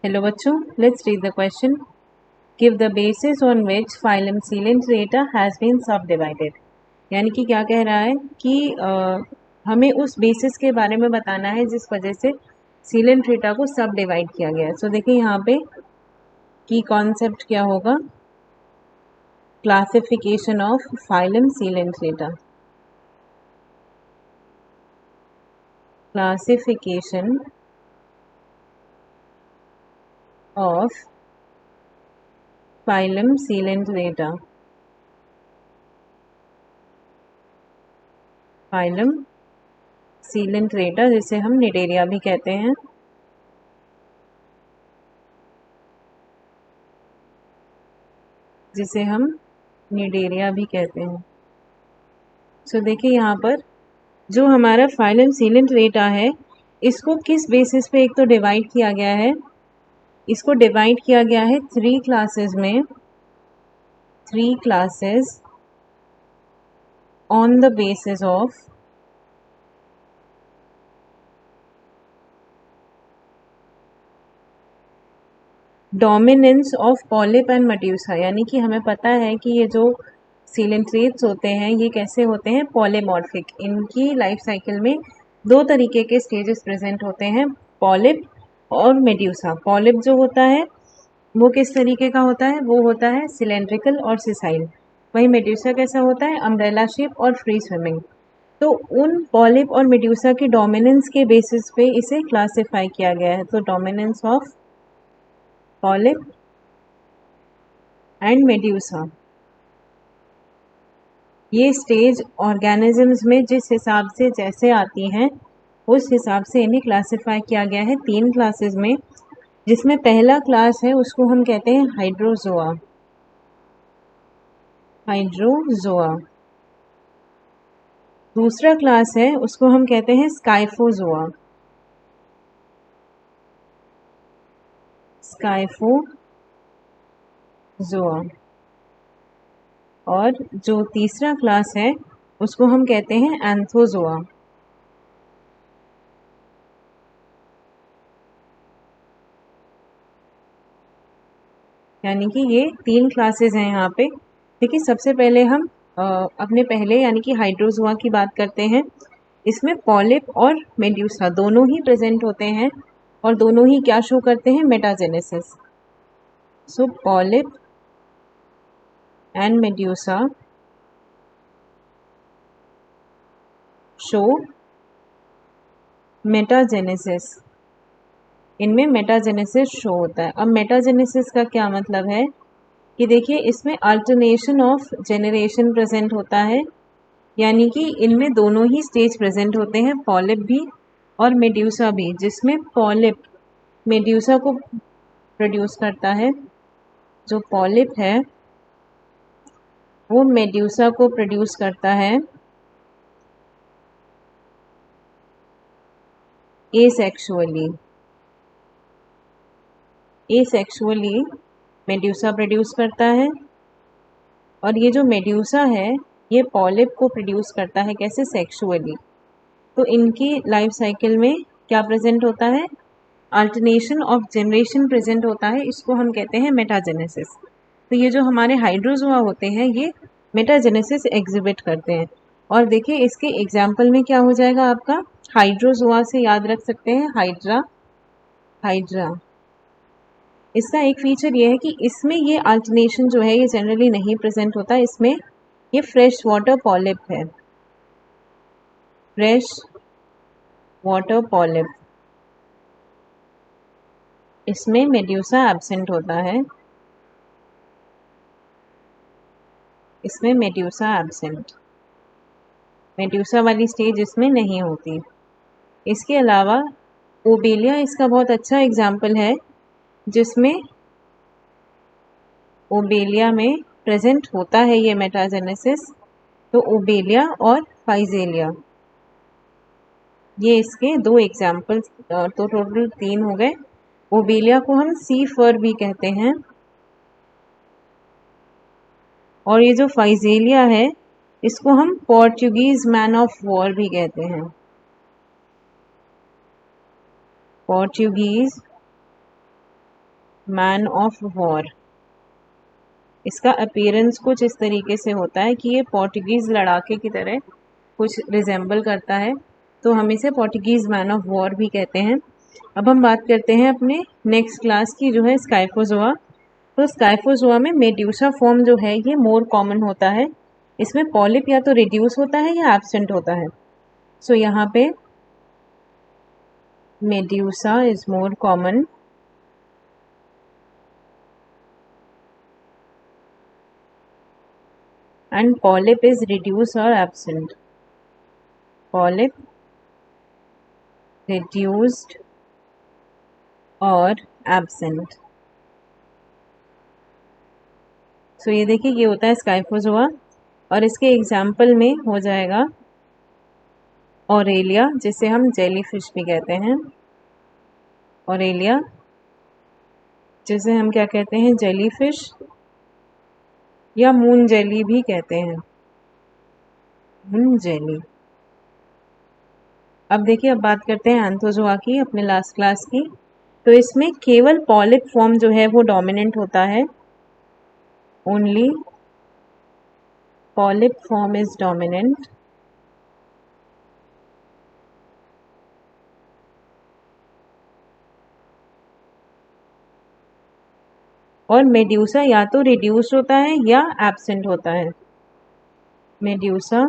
Hello बच्चों, let's read the question. Give the basis on which phylum coelenterata has been subdivided. यानी कि क्या कह रहा है कि हमें उस बेसिस के बारे में बताना है जिस वजह से सीलेंट्रेटा को सब डिवाइड किया गया है. सो देखिए यहाँ पे की कॉन्सेप्ट क्या होगा. Classification of phylum Coelenterata. Classification of phylum Coelenterata. phylum Coelenterata जिसे हम निडेरिया भी कहते हैं. जिसे हम निडेरिया भी कहते हैं. सो देखिए यहाँ पर जो हमारा फाइलम सीलेंट्रेटा है इसको किस बेसिस पे एक तो डिवाइड किया गया है. इसको डिवाइड किया गया है 3 क्लासेस में. 3 classes on the basis of dominance of polyp and medusa. यानी कि हमें पता है कि ये जो सीलेंट्रेट्स होते हैं ये कैसे होते हैं, पॉलीमॉर्फिक. इनकी लाइफ साइकिल में 2 तरीके के स्टेजेस प्रेजेंट होते हैं, पॉलिप और मेड्यूसा. पॉलिप जो होता है वो किस तरीके का होता है, वो होता है सिलेंड्रिकल और सिसाइल. वही मेड्यूसा कैसा होता है, अम्ब्रेला शेप और फ्री स्विमिंग. तो उन पॉलिप और मेड्यूसा की डोमिनेंस के बेसिस पे इसे क्लासिफाई किया गया है. तो dominance of polyp and medusa, ये स्टेज ऑर्गेनिजम्स में जिस हिसाब से जैसे आती हैं उस हिसाब से इन्हें क्लासिफाई किया गया है 3 क्लासेस में. जिसमें पहला क्लास है उसको हम कहते हैं हाइड्रोजोआ. हाइड्रोजोआ. दूसरा क्लास है उसको हम कहते हैं स्काइफोजोआ. स्काइफोजोआ. और जो तीसरा क्लास है उसको हम कहते हैं एंथोजोआ. यानी कि ये 3 क्लासेस हैं यहाँ पे. देखिए सबसे पहले हम अपने पहले यानी कि हाइड्रोजोआ की बात करते हैं. इसमें पॉलिप और मेड्यूसा दोनों ही प्रेजेंट होते हैं और दोनों ही क्या शो करते हैं, metagenesis. So polyp and medusa show metagenesis. इनमें मेटाजेनेसिस शो होता है. अब मेटाजेनेसिस का क्या मतलब है कि देखिए इसमें अल्टरनेशन ऑफ जेनरेशन प्रेजेंट होता है. यानी कि इनमें दोनों ही स्टेज प्रेजेंट होते हैं, पॉलिप भी और मेड्यूसा भी. जिसमें पॉलिप मेड्यूसा को प्रोड्यूस करता है, जो पॉलिप है वो मेड्यूसा को प्रोड्यूस करता है एसेक्सुअली. एसेक्सुअली मेड्यूसा प्रोड्यूस करता है. और ये जो मेड्यूसा है ये पॉलिप को प्रोड्यूस करता है कैसे, सेक्सुअली. तो इनकी लाइफ साइकिल में क्या प्रेजेंट होता है, अल्टरनेशन ऑफ जनरेशन प्रेजेंट होता है. इसको हम कहते हैं मेटाजेनेसिस. तो ये जो हमारे हाइड्रोजोआ होते हैं ये मेटाजेनेसिस एग्जिबिट करते हैं. और देखिए इसके एग्जाम्पल में क्या हो जाएगा आपका, हाइड्रोजोआ से याद रख सकते हैं हाइड्रा. हाइड्रा इसका एक फीचर ये है कि इसमें ये अल्टरनेशन जो है ये जनरली नहीं प्रेजेंट होता. इसमें ये फ्रेश वाटर पॉलिप है, फ्रेश वाटर पॉलिप. इसमें मेड्यूसा एब्सेंट होता है. इसमें मेड्यूसा एब्सेंट, मेड्यूसा वाली स्टेज इसमें नहीं होती. इसके अलावा ओबेलिया इसका बहुत अच्छा एग्जाम्पल है जिसमें ओबेलिया में प्रेजेंट होता है ये मेटाजेनेसिस. तो ओबेलिया और फाइजेलिया ये इसके 2 एग्जाम्पल्स. तो टोटल 3 हो गए. ओबेलिया को हम सी फर भी कहते हैं और ये जो फाइजेलिया है इसको हम पोर्चुगीज मैन ऑफ वॉर भी कहते हैं. Portuguese man of war. इसका अपीयरेंस कुछ इस तरीके से होता है कि ये पोर्टुगीज़ लड़ाके की तरह कुछ रिजेंबल करता है, तो हम इसे पोर्टुगीज़ मैन ऑफ वॉर भी कहते हैं। अब हम बात करते हैं अपने नेक्स्ट क्लास की, जो है स्काइफोजोआ। तो स्काइफोजोआ में मेड्यूसा फॉर्म जो है ये मोर कॉमन होता है। इसमें पॉलिप या तो रिड्यूस होता है या एब्सेंट होता है। सो यहाँ पे medusa is more common and polyp is reduced or absent. Polyp, reduced और absent. So ये देखिए ये होता है स्काइफोजोआ, और इसके एग्जाम्पल में हो जाएगा ऑरेलिया, जिसे हम जेलीफिश भी कहते हैं। ऑरेलिया जिसे हम क्या कहते हैं, जेलीफिश या मून जेली भी कहते हैं, मून जेली। अब देखिए, अब बात करते हैं एंथोजोआ की, अपने लास्ट क्लास की। तो इसमें केवल पॉलिप फॉर्म जो है वो डोमिनेंट होता है। Only polyp form is dominant. और मेड्यूसा या तो रिड्यूस्ड होता है या एब्सेंट होता है। मेड्यूसा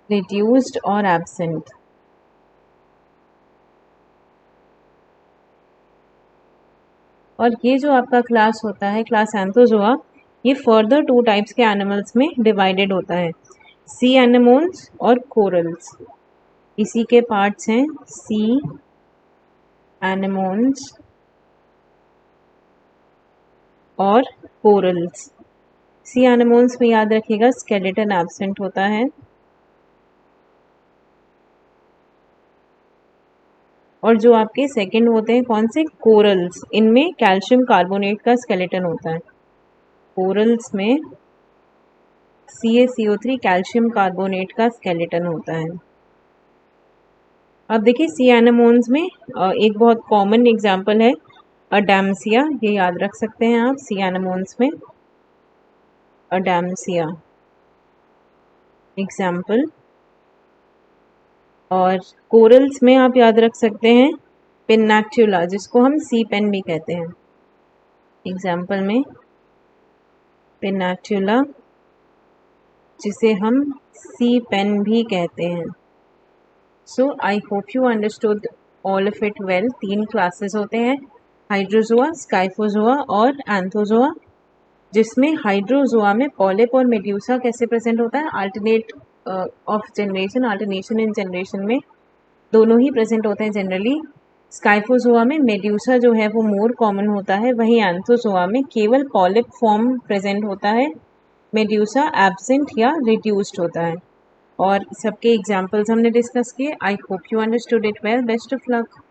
रिड्यूस्ड और एब्सेंट। और ये जो आपका क्लास होता है, क्लास एंथोजोआ, ये फर्दर 2 टाइप्स के एनिमल्स में डिवाइडेड होता है, सी एनेमोन्स और कोरल्स। इसी के पार्ट्स हैं सी एनेमोन्स और कोरल्स। सी एनेमोन्स में याद रखिएगा स्केलेटन एब्सेंट होता है, और जो आपके सेकंड होते हैं कौन से, कोरल्स, इनमें कैल्शियम कार्बोनेट का स्केलेटन होता है। कोरल्स में CaCO3 कैल्शियम कार्बोनेट का स्केलेटन होता है। अब देखिए सी एनेमोन्स में एक बहुत कॉमन एग्जांपल है अडैम्सिया, ये याद रख सकते हैं आप। सी एनेमोन्स में अडैम्सिया एग्जाम्पल, और कोरल्स में आप याद रख सकते हैं पिन्नेक्टुला, जिसको हम सी पेन भी कहते हैं। एग्जाम्पल में पिन्नेक्टुला, जिसे हम सी पेन भी कहते हैं। So I hope you understood all of it well. 3 classes होते हैं, हाइड्रोजोआ, स्काइफोजोआ और एंथोजोआ, जिसमें हाइड्रोजोआ में पॉलिप और मेड्यूसा कैसे प्रेजेंट होता है, alternate of generation, alternation in generation में दोनों ही प्रेजेंट होते हैं जनरली। स्काइफोजोआ में मेड्यूसा जो है वो मोर कॉमन होता है, वहीं एंथोजोआ में केवल पॉलिप फॉर्म प्रेजेंट होता है, मेड्यूसा एब्सेंट या रिड्यूस्ड होता है। और सबके एग्जाम्पल्स हमने डिस्कस किए। आई hope you understood it well. Best of luck.